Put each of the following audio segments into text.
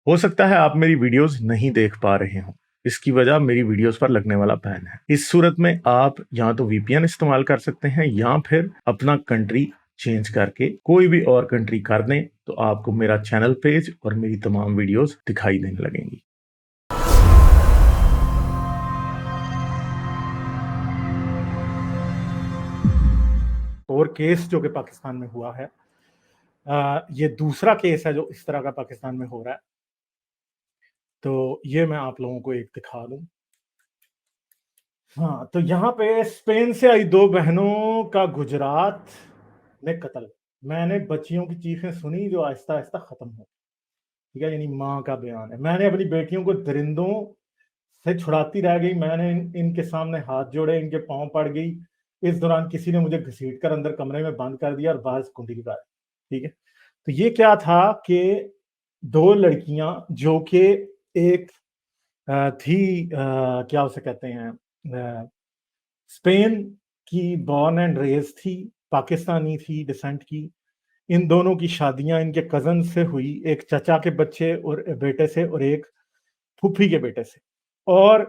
हो सकता है आप मेरी वीडियोस नहीं देख पा रहे हों। इसकी वजह मेरी वीडियोस पर लगने वाला बैन है। इस सूरत में आप या तो वीपीएन इस्तेमाल कर सकते हैं या फिर अपना कंट्री चेंज करके कोई भी और कंट्री कर दें, तो आपको मेरा चैनल पेज और मेरी तमाम वीडियोस दिखाई देने लगेंगी। और केस जो कि पाकिस्तान में हुआ है, ये दूसरा केस है जो इस तरह का पाकिस्तान में हो रहा है। तो ये मैं आप लोगों को एक दिखा दूं। हाँ, तो यहाँ पे स्पेन से आई 2 बहनों का गुजरात में कत्ल। मैंने बच्चियों की चीखें सुनी जो आहिस्ता-आहिस्ता खत्म हो, ठीक है? यानी माँ का बयान है। मैंने अपनी बेटियों को दरिंदों से छुड़ाती रह गई। मैंने इनके सामने हाथ जोड़े, इनके पाँव पड़ गई। इस दौरान किसी ने मुझे घसीट कर अंदर कमरे में बंद कर दिया और बाहर से कुंडी लगा दी, ठीक है? तो ये क्या था कि 2 लड़कियां जो कि एक थी, क्या उसे कहते हैं, स्पेन की बॉर्न एंड रेज थी, पाकिस्तानी थी डिसेंट की। इन दोनों की शादियां इनके कजन से हुई, एक चचा के बच्चे और बेटे से और एक फूफी के बेटे से। और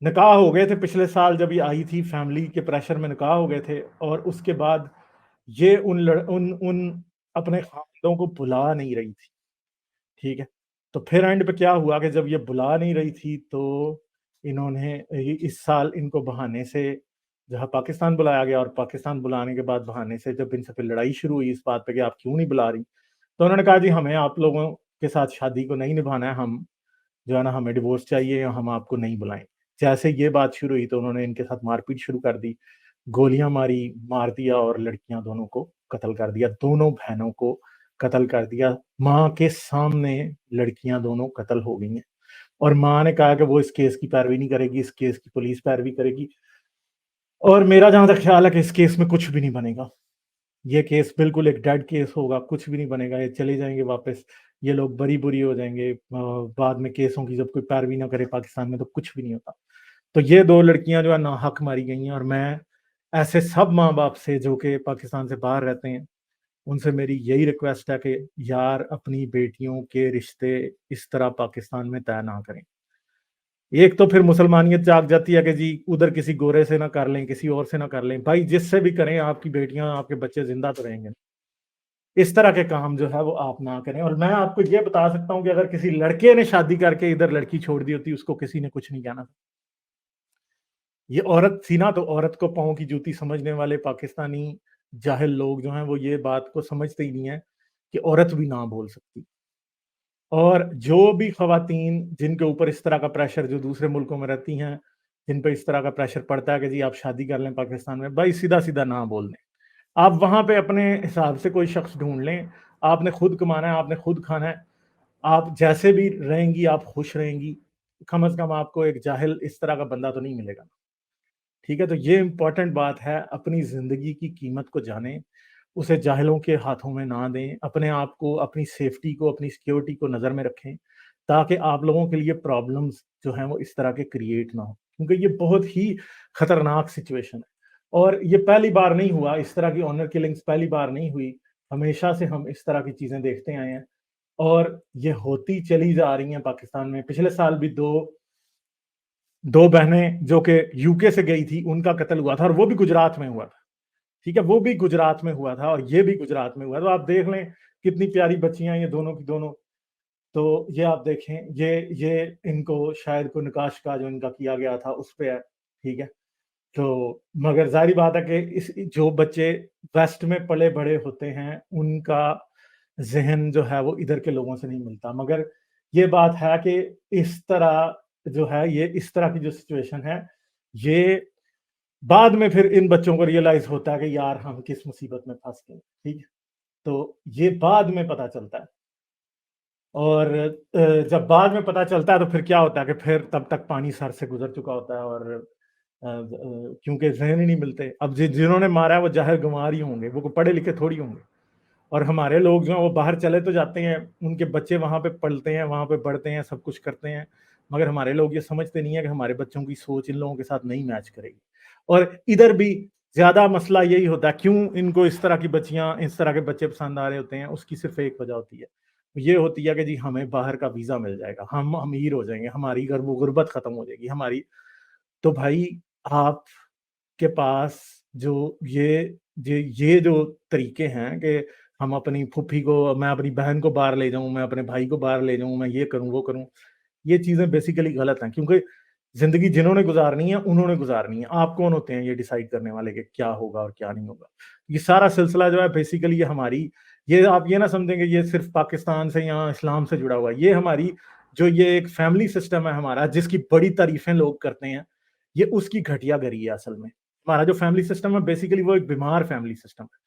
निकाह हो गए थे पिछले साल जब ये आई थी, फैमिली के प्रेशर में निकाह हो गए थे। और उसके बाद ये उन उन अपने खानदानों को बुला नहीं रही थी, ठीक है? तो फिर एंड पे क्या हुआ कि जब ये बुला नहीं रही थी तो इन्होंने इस साल इनको बहाने से जहाँ पाकिस्तान बुलाया गया, और पाकिस्तान बुलाने के बाद बहाने से जब इनसे फिर लड़ाई शुरू हुई इस बात पे कि आप क्यों नहीं बुला रही, तो उन्होंने कहा जी हमें आप लोगों के साथ शादी को नहीं निभाना है, हम जो है ना हमें डिवोर्स चाहिए या हम आपको नहीं बुलाएं। जैसे ये बात शुरू हुई तो उन्होंने इनके साथ मारपीट शुरू कर दी, गोलियां मारी, मार दिया और लड़कियां दोनों को कत्ल कर दिया, दोनों बहनों को कत्ल कर दिया। माँ के सामने लड़कियां दोनों कत्ल हो गई हैं और माँ ने कहा कि वो इस केस की पैरवी नहीं करेगी, इस केस की पुलिस पैरवी करेगी। और मेरा जहां तक ख्याल है कि इस केस में कुछ भी नहीं बनेगा, ये केस बिल्कुल एक डेड केस होगा, कुछ भी नहीं बनेगा, ये चले जाएंगे वापस, ये लोग बरी बुरी हो जाएंगे। बाद में केसों की जब कोई पैरवी ना करे पाकिस्तान में तो कुछ भी नहीं होता। तो ये 2 लड़कियां जो है नाहक मारी गई हैं और मैं ऐसे सब माँ बाप से जो कि पाकिस्तान से बाहर रहते हैं उनसे मेरी यही रिक्वेस्ट है कि यार अपनी बेटियों के रिश्ते इस तरह पाकिस्तान में तय ना करें। एक तो फिर मुसलमानियत जाग जाती है कि जी उधर किसी गोरे से ना कर लें, किसी और से ना कर लें। भाई जिससे भी करें आपकी बेटियां आपके बच्चे जिंदा तो रहेंगे। इस तरह के काम जो है वो आप ना करें। और मैं आपको ये बता सकता हूं कि अगर किसी लड़के ने शादी करके इधर लड़की छोड़ दी होती उसको किसी ने कुछ नहीं कहना। ये औरत थी ना, तो औरत को पाँव की जूती समझने वाले पाकिस्तानी जाहिल लोग जो हैं वो ये बात को समझते ही नहीं है कि औरत भी ना बोल सकती। और जो भी खवातीन जिनके ऊपर इस तरह का प्रेशर जो दूसरे मुल्कों में रहती हैं, जिन पे इस तरह का प्रेशर पड़ता है कि जी आप शादी कर लें पाकिस्तान में, भाई सीधा-सीधा ना बोल दें। आप वहाँ पे अपने हिसाब से कोई शख्स ढूँढ लें, आपने खुद कमाना है, आपने खुद खाना है, आप जैसे भी रहेंगी आप खुश रहेंगी। कम से कम आपको एक जाहिल इस तरह का बंदा तो नहीं मिलेगा। ठीक है? तो ये इम्पोर्टेंट बात है, अपनी ज़िंदगी की कीमत को जानें, उसे जाहिलों के हाथों में ना दें, अपने आप को, अपनी सेफ्टी को, अपनी सिक्योरिटी को नज़र में रखें, ताकि आप लोगों के लिए प्रॉब्लम्स जो हैं वो इस तरह के क्रिएट ना हो। क्योंकि ये बहुत ही खतरनाक सिचुएशन है और ये पहली बार नहीं हुआ, इस तरह की ऑनर किलिंग्स पहली बार नहीं हुई, हमेशा से हम इस तरह की चीज़ें देखते आए हैं और ये होती चली जा रही हैं पाकिस्तान में। पिछले साल भी 2 बहनें जो कि यूके से गई थी, उनका कत्ल हुआ था और वो भी गुजरात में हुआ था, ठीक है? वो भी गुजरात में हुआ था और ये भी गुजरात में हुआ। तो आप देख लें कितनी प्यारी बच्चियाँ ये दोनों की दोनों। तो ये आप देखें, ये इनको शायद कोई निकाह का जो इनका किया गया था उस पे है, ठीक है? तो मगर ज़ाहिर बात है कि इस जो बच्चे वेस्ट में पले-बड़े होते हैं, उनका ज़हन जो है वो इधर के लोगों से नहीं मिलता। मगर ये बात है कि इस तरह जो है, ये इस तरह की जो सिचुएशन है, ये बाद में फिर इन बच्चों को रियलाइज़ होता है कि यार हम किस मुसीबत में फँस गए, ठीक है? तो ये बाद में पता चलता है। और जब बाद में पता चलता है तो फिर क्या होता है कि फिर तब तक पानी सर से गुज़र चुका होता है और क्योंकि ज़हन ही नहीं मिलते। अब जिन्होंने मारा है वो ज़ाहिर गँवार ही होंगे, वो कोई पढ़े लिखे थोड़ी होंगे। और हमारे लोग जो हैं वो बाहर चले तो जाते हैं, उनके बच्चे वहाँ पे पलते हैं, वहाँ पे बढ़ते हैं, सब कुछ करते हैं। मगर हमारे लोग ये समझते नहीं है कि हमारे बच्चों की सोच इन लोगों के साथ नहीं मैच करेगी। और इधर भी ज़्यादा मसला यही होता है, क्यों इनको इस तरह की बच्चियाँ, इस तरह के बच्चे पसंद आ रहे होते हैं, उसकी सिर्फ़ एक वजह होती है। یہ ہوتی ہے کہ جی ہمیں باہر کا ویزا مل جائے گا، ہم امیر ہو جائیں گے، ہماری غربت ختم ہو جائے گی ہماری. تو بھائی آپ کے پاس جو یہ جو طریقے ہیں کہ ہم اپنی پھوپھی کو، میں اپنی بہن کو باہر لے جاؤں، میں اپنے بھائی کو باہر لے جاؤں، میں یہ کروں وہ کروں، یہ چیزیں بیسیکلی غلط ہیں. کیونکہ زندگی جنہوں نے گزارنی ہے انہوں نے گزارنی ہے. آپ کون ہوتے ہیں یہ ڈیسائیڈ کرنے والے کہ کیا ہوگا اور کیا نہیں ہوگا؟ یہ سارا سلسلہ جو ہے بیسیکلی یہ ہماری، یہ آپ یہ نہ سمجھیں کہ یہ صرف پاکستان سے یا اسلام سے جڑا ہوا ہے. یہ ہماری جو یہ ایک فیملی سسٹم ہے ہمارا، جس کی بڑی تعریفیں لوگ کرتے ہیں، یہ اس کی گھٹیا گری ہے. اصل میں ہمارا جو فیملی سسٹم ہے بیسیکلی وہ ایک بیمار فیملی سسٹم ہے،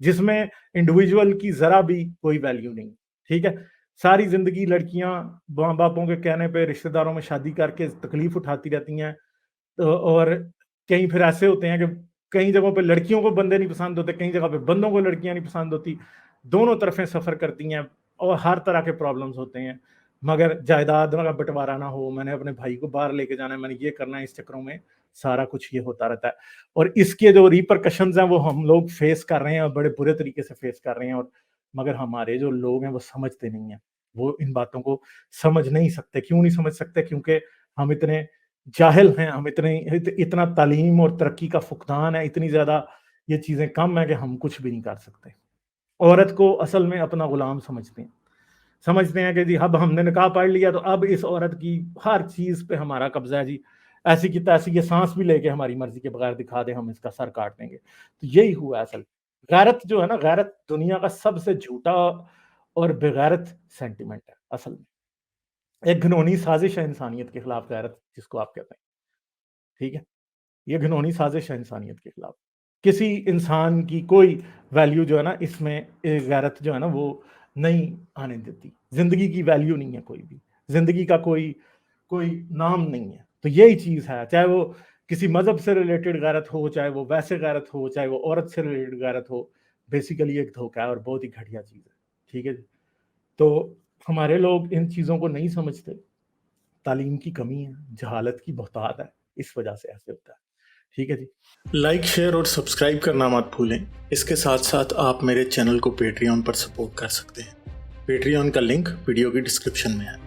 جس میں انڈیویجول کی ذرا بھی کوئی ویلیو نہیں. ٹھیک ہے، ساری زندگی لڑکیاں ماں باپوں کے کہنے پہ رشتہ داروں میں شادی کر کے تکلیف اٹھاتی رہتی ہیں. اور کہیں پھر ایسے ہوتے ہیں کہ کئی جگہوں پہ لڑکیوں کو بندے نہیں پسند ہوتے، کئی جگہ پہ بندوں کو لڑکیاں نہیں پسند ہوتی. دونوں طرفیں سفر کرتی ہیں اور ہر طرح کے پرابلمز ہوتے ہیں. مگر جائیداد کا بٹوارا نہ ہو، میں نے اپنے بھائی کو باہر لے کے جانا ہے، میں نے یہ کرنا ہے، اس چکروں میں سارا کچھ یہ ہوتا رہتا ہے. اور اس کے جو ریپرکشنز ہیں وہ ہم لوگ فیس کر رہے ہیں اور بڑے برے طریقے سے فیس کر رہے ہیں. اور مگر ہمارے جو لوگ ہیں وہ سمجھتے نہیں ہیں، وہ ان باتوں کو سمجھ نہیں سکتے. کیوں نہیں سمجھ سکتے؟ کیونکہ ہم اتنے جاہل ہیں، ہم اتنا تعلیم اور ترقی کا فقدان ہے، اتنی زیادہ یہ چیزیں کم ہیں کہ ہم کچھ بھی نہیں کر سکتے. عورت کو اصل میں اپنا غلام سمجھتے ہیں کہ جی اب ہم نے نکاح پڑھ لیا تو اب اس عورت کی ہر چیز پہ ہمارا قبضہ ہے. جی ایسی کی تیسی یہ سانس بھی لے کے ہماری مرضی کے بغیر دکھا دے، ہم اس کا سر کاٹ دیں گے. تو یہی ہوا اصل. غیرت جو ہے نا، غیرت دنیا کا سب سے جھوٹا اور بغیرت سینٹیمنٹ ہے. اصل میں ایک گھنونی سازش ہے انسانیت کے خلاف غیرت، جس کو آپ کہتے ہیں. ٹھیک ہے، یہ گھنونی سازش ہے انسانیت کے خلاف. کسی انسان کی کوئی ویلیو جو ہے نا اس میں غیرت جو ہے نا وہ نہیں آنے دیتی. زندگی کی ویلیو نہیں ہے، کوئی بھی زندگی کا کوئی نام نہیں ہے. تو یہی چیز ہے، چاہے وہ کسی مذہب سے ریلیٹڈ غیرت ہو، چاہے وہ ویسے غیرت ہو، چاہے وہ عورت سے ریلیٹڈ غیرت ہو، بیسیکلی ایک دھوکہ ہے اور بہت ہی گھٹیا چیز ہے. ٹھیک ہے جی. تو ہمارے لوگ ان چیزوں کو نہیں سمجھتے. تعلیم کی کمی ہے، جہالت کی بہتات ہے، اس وجہ سے ایسے ہوتا ہے. ٹھیک ہے جی. لائک، شیئر اور سبسکرائب کرنا مت بھولیں. اس کے ساتھ ساتھ آپ میرے چینل کو پیٹریون پر سپورٹ کر سکتے ہیں. پیٹریون کا لنک ویڈیو کی ڈسکرپشن میں ہے.